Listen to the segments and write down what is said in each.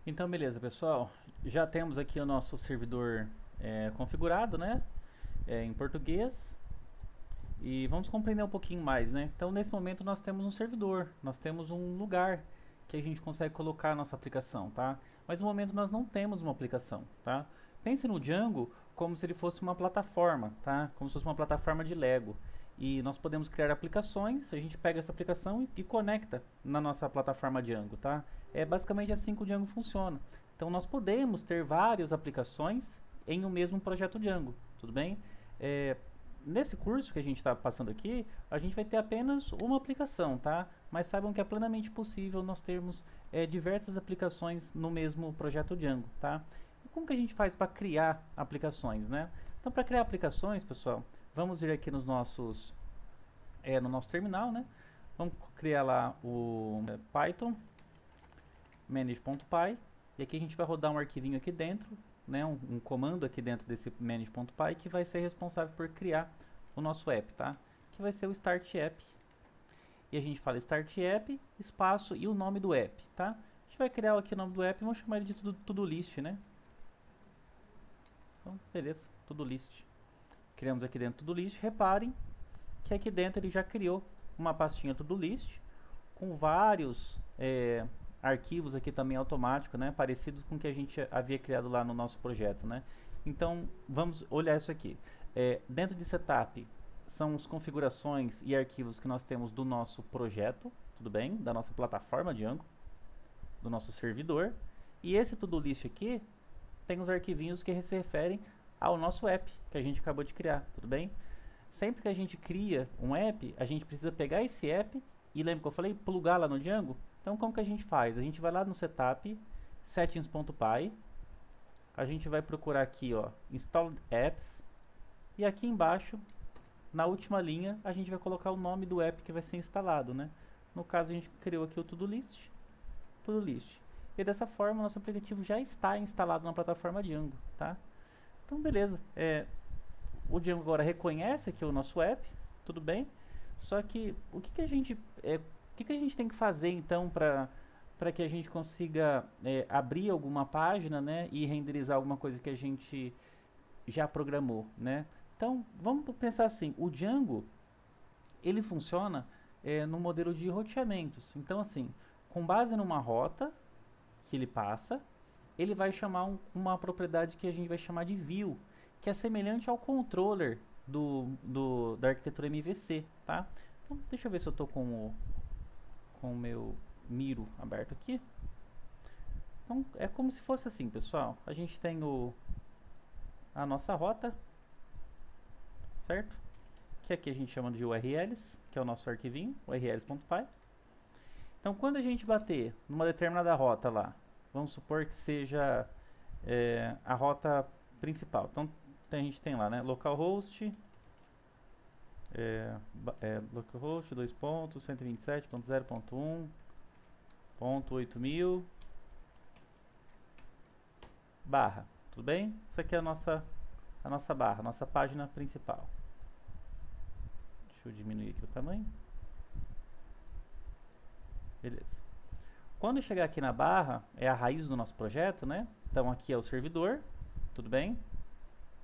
Então, beleza, pessoal. Já temos aqui o nosso servidor configurado, né? Em português. E vamos compreender um pouquinho mais, né? Então, nesse momento, nós temos um servidor, nós temos um lugar que a gente consegue colocar a nossa aplicação, tá? Mas no momento nós não temos uma aplicação, tá? Pense no Django como se ele fosse uma plataforma, tá? Como se fosse uma plataforma de Lego. E nós podemos criar aplicações, a gente pega essa aplicação e conecta na nossa plataforma Django, tá? É basicamente assim que o Django funciona. Então nós podemos ter várias aplicações em um mesmo projeto Django, tudo bem? É, Nesse curso que a gente está passando aqui, a gente vai ter apenas uma aplicação, tá? Mas saibam que é plenamente possível nós termos diversas aplicações no mesmo projeto Django, tá? E como que a gente faz para criar aplicações, né? Então, para criar aplicações, pessoal, vamos vir aqui no nosso terminal, né? Vamos criar lá o Python manage.py e aqui a gente vai rodar um arquivinho aqui dentro, né, um comando aqui dentro desse manage.py que vai ser responsável por criar o nosso app, tá? Que vai ser o start app. E a gente fala start app, espaço e o nome do app, tá? A gente vai criar aqui o nome do app e vamos chamar ele de tudo list, né? Então, beleza, tudo list. Criamos aqui dentro tudo list. Reparem que aqui dentro ele já criou uma pastinha tudo list com vários arquivos aqui também automáticos, né, parecidos com o que a gente havia criado lá no nosso projeto, né. Então vamos olhar isso aqui. Dentro de setup são as configurações e arquivos que nós temos do nosso projeto, tudo bem, da nossa plataforma Django, do nosso servidor. E esse to-do list aqui tem os arquivinhos que se referem ao nosso app que a gente acabou de criar, tudo bem? Sempre que a gente cria um app, a gente precisa pegar esse app e lembra que eu falei? Plugar lá no Django? Então como que a gente faz? A gente vai lá no setup, settings.py, a gente vai procurar aqui, ó, installed apps, e aqui embaixo, na última linha, a gente vai colocar o nome do app que vai ser instalado, né? No caso, a gente criou aqui o to-do list, E dessa forma, nosso aplicativo já está instalado na plataforma Django, tá? Então, beleza. O Django agora reconhece aqui o nosso app, tudo bem? Só que o que a gente tem que fazer então para que a gente consiga abrir alguma página, né, e renderizar alguma coisa que a gente já programou, né? Então vamos pensar assim, o Django ele funciona no modelo de roteamentos. Então assim, com base numa rota que ele passa, ele vai chamar uma propriedade que a gente vai chamar de view, que é semelhante ao controller da arquitetura MVC, tá? Então, deixa eu ver se eu estou com o meu Miro aberto aqui. Então, é como se fosse assim, pessoal. A gente tem a nossa rota, certo? Que aqui a gente chama de URLs, que é o nosso arquivinho, urls.py. Então, quando a gente bater numa determinada rota lá, vamos supor que seja a rota principal. Então, a gente tem lá, né, localhost, localhost, 127.0.1.8000 barra, tudo bem? Isso aqui é a nossa barra, a nossa página principal. Deixa eu diminuir aqui o tamanho. Beleza. Quando chegar aqui na barra, é a raiz do nosso projeto, né? Então aqui é o servidor, tudo bem?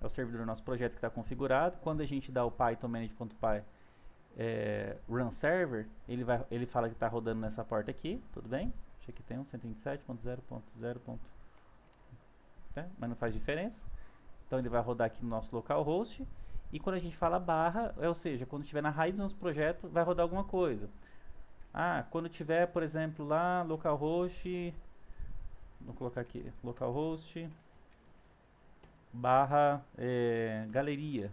É o servidor do nosso projeto que está configurado. Quando a gente dá o python manage.py run server, ele fala que está rodando nessa porta aqui, tudo bem? Deixa aqui tem um 127.0.0. Né? Mas não faz diferença. Então ele vai rodar aqui no nosso localhost. E quando a gente fala barra, ou seja, quando estiver na raiz do nosso projeto, vai rodar alguma coisa. Quando tiver, por exemplo, lá, localhost, vou colocar aqui, localhost barra galeria,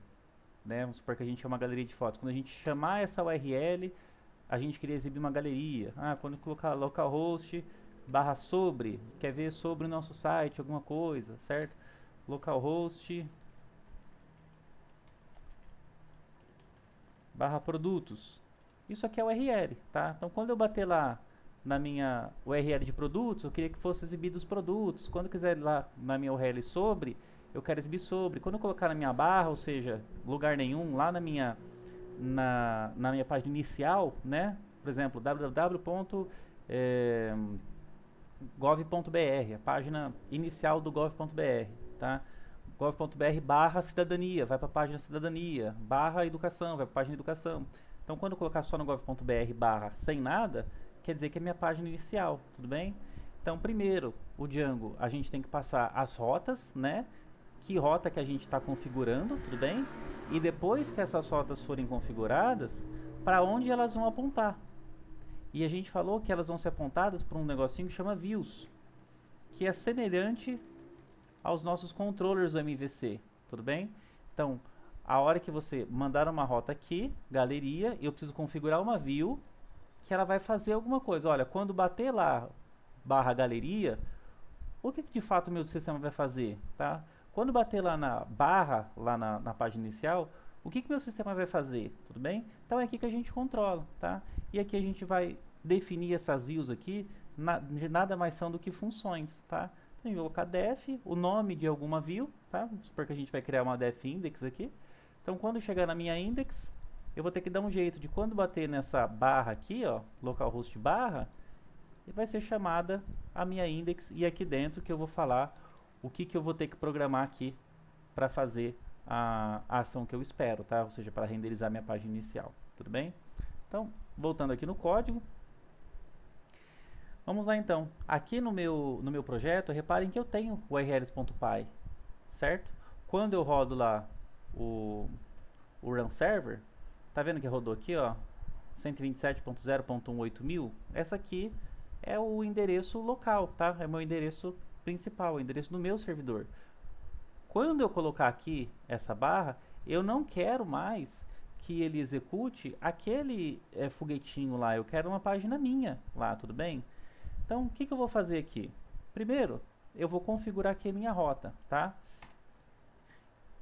né? Vamos supor que a gente é uma galeria de fotos. Quando a gente chamar essa URL, a gente queria exibir uma galeria. Quando colocar localhost barra sobre, quer ver sobre o nosso site, alguma coisa, certo? Localhost barra produtos. Isso aqui é o URL, tá? Então quando eu bater lá na minha URL de produtos, eu queria que fosse exibido os produtos. Quando eu quiser lá na minha URL sobre, eu quero exibir sobre. Quando eu colocar na minha barra, ou seja, lugar nenhum, lá na minha página inicial, né? Por exemplo, gov.br, a página inicial do gov.br, tá? gov.br/cidadania, vai para a página cidadania, /educação, vai para a página educação. Então, quando eu colocar só no gov.br/ sem nada, quer dizer que é minha página inicial, tudo bem? Então, primeiro, o Django, a gente tem que passar as rotas, né? Que rota que a gente está configurando, tudo bem? E depois que essas rotas forem configuradas, para onde elas vão apontar? E a gente falou que elas vão ser apontadas por um negocinho que chama views, que é semelhante aos nossos controllers do MVC, tudo bem? Então, a hora que você mandar uma rota aqui, galeria, eu preciso configurar uma view que ela vai fazer alguma coisa. Olha, quando bater lá /galeria, o que de fato o meu sistema vai fazer, tá? Quando bater lá na barra, lá na página inicial, o que meu sistema vai fazer, tudo bem? Então é aqui que a gente controla, tá? E aqui a gente vai definir essas views aqui, nada mais são do que funções, tá? Então eu vou colocar def, o nome de alguma view, tá? Vamos supor que a gente vai criar uma def index aqui. Então quando chegar na minha index, eu vou ter que dar um jeito de quando bater nessa barra aqui, ó, localhost barra, vai ser chamada a minha index, e aqui dentro que eu vou falar o que eu vou ter que programar aqui para fazer a ação que eu espero, tá? Ou seja, para renderizar minha página inicial, tudo bem? Então, voltando aqui no código, vamos lá então. Aqui no meu projeto, reparem que eu tenho o urls.py, certo? Quando eu rodo lá o run server, tá vendo que rodou aqui, ó, 127.0.18000? Essa aqui é o endereço local, tá? É o meu endereço principal, o endereço do meu servidor. Quando eu colocar aqui essa barra, eu não quero mais que ele execute aquele foguetinho lá, eu quero uma página minha lá, tudo bem? Então, o que eu vou fazer aqui? Primeiro, eu vou configurar aqui a minha rota, tá?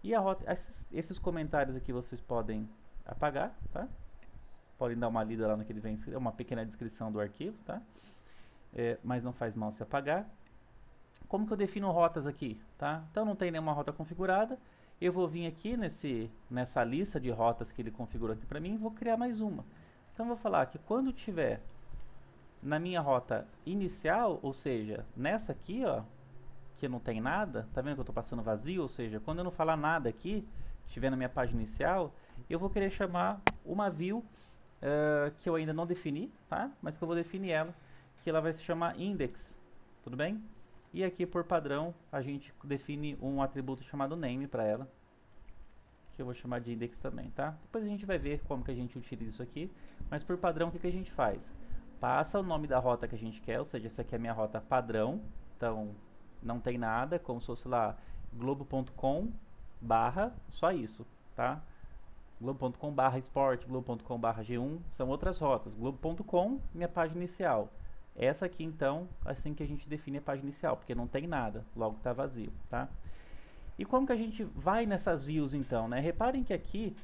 E a rota, esses comentários aqui vocês podem apagar, tá? Podem dar uma lida lá no que ele vem, é uma pequena descrição do arquivo, tá? Mas não faz mal se apagar. Como que eu defino rotas aqui, tá? Então não tem nenhuma rota configurada, eu vou vir aqui nessa lista de rotas que ele configurou aqui para mim e vou criar mais uma. Então eu vou falar que quando tiver na minha rota inicial, ou seja, nessa aqui, ó, que não tem nada, tá vendo que eu estou passando vazio? Ou seja, quando eu não falar nada aqui, estiver na minha página inicial, eu vou querer chamar uma view que eu ainda não defini, tá? Mas que eu vou definir ela, que ela vai se chamar index, tudo bem? E aqui por padrão a gente define um atributo chamado name para ela, que eu vou chamar de index também, tá? Depois a gente vai ver como que a gente utiliza isso aqui, mas por padrão o que a gente faz? Passa o nome da rota que a gente quer, ou seja, essa aqui é a minha rota padrão, então não tem nada, como se fosse lá globo.com barra, só isso, tá? globo.com barra sport, globo.com barra G1, são outras rotas. globo.com, minha página inicial. Essa aqui, então, assim que a gente define a página inicial, porque não tem nada, logo está vazio, tá? E como que a gente vai nessas views, então, né? Reparem que aqui,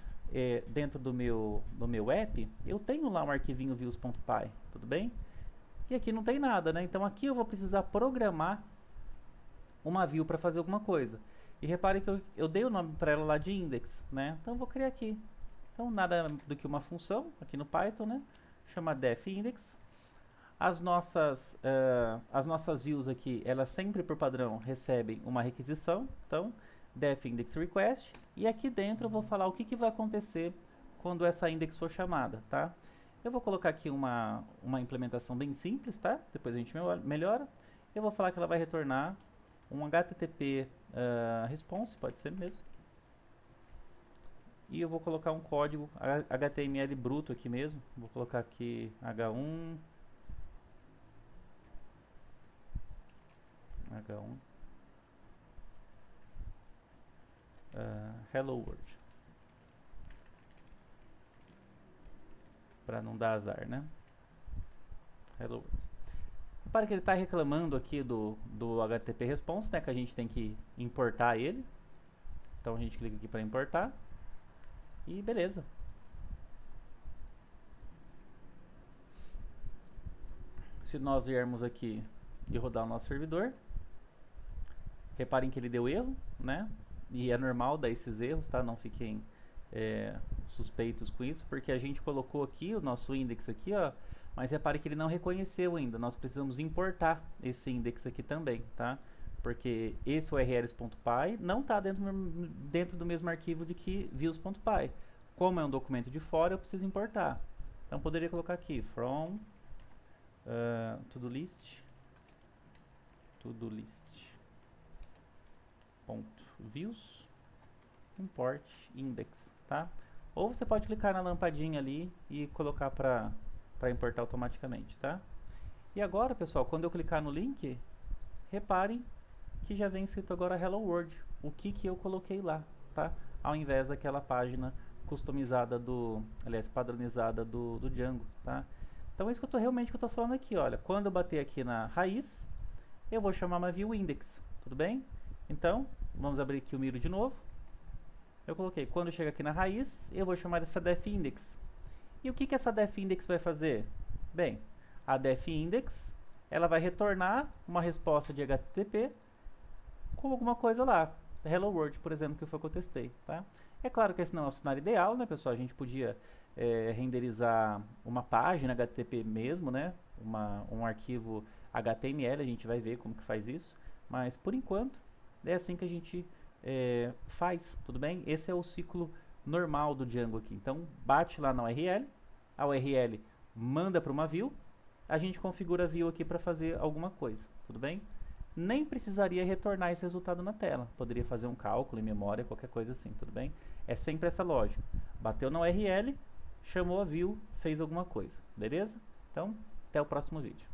dentro do meu app, eu tenho lá um arquivinho views.py, tudo bem? E aqui não tem nada, né? Então aqui eu vou precisar programar uma view para fazer alguma coisa. E reparem que eu dei o nome para ela lá de index, né? Então eu vou criar aqui. Então nada do que uma função aqui no Python, né? Chama defIndex. As nossas views aqui, elas sempre por padrão recebem uma requisição. Então defIndexRequest. E aqui dentro eu vou falar o que vai acontecer quando essa index for chamada, tá? Eu vou colocar aqui uma implementação bem simples, tá? Depois a gente melhora. Eu vou falar que ela vai retornar um HTTP response, pode ser mesmo. E eu vou colocar um código HTML bruto aqui mesmo. Vou colocar aqui H1 Hello World, para não dar azar, né? Hello World. Repare que ele está reclamando aqui do HTTP response, né? Que a gente tem que importar ele. Então a gente clica aqui para importar. E beleza. Se nós viermos aqui e rodar o nosso servidor, reparem que ele deu erro, né? E é normal dar esses erros, tá? Não fiquem suspeitos com isso, porque a gente colocou aqui o nosso index aqui, ó, Mas repare que ele não reconheceu ainda. Nós precisamos importar esse index aqui também, tá? Porque esse urls.py não está dentro do mesmo arquivo de que views.py. Como é um documento de fora, eu preciso importar. Então, poderia colocar aqui, from to-do-list, views, import index, tá? Ou você pode clicar na lampadinha ali e colocar para importar automaticamente, tá? E agora, pessoal, quando eu clicar no link, reparem que já vem escrito agora Hello World, o que eu coloquei lá, tá? Ao invés daquela página customizada padronizada do Django, tá? Então é isso que eu tô falando aqui, olha, quando eu bater aqui na raiz, eu vou chamar uma view index, tudo bem? Então, vamos abrir aqui o Miro de novo. Eu coloquei, quando chega aqui na raiz, eu vou chamar essa def index. E o que essa def index vai fazer? Bem, a def index, ela vai retornar uma resposta de HTTP com alguma coisa lá. Hello World, por exemplo, que foi o que eu testei, tá? É claro que esse não é o cenário ideal, né, pessoal? A gente podia renderizar uma página HTTP mesmo, né? Um arquivo HTML, a gente vai ver como que faz isso. Mas, por enquanto, é assim que a gente faz, tudo bem? Esse é o ciclo normal do Django aqui. Então, bate lá na URL, a URL manda para uma view, a gente configura a view aqui para fazer alguma coisa, tudo bem? Nem precisaria retornar esse resultado na tela. Poderia fazer um cálculo em memória, qualquer coisa assim, tudo bem? É sempre essa lógica. Bateu na URL, chamou a view, fez alguma coisa, beleza? Então, até o próximo vídeo.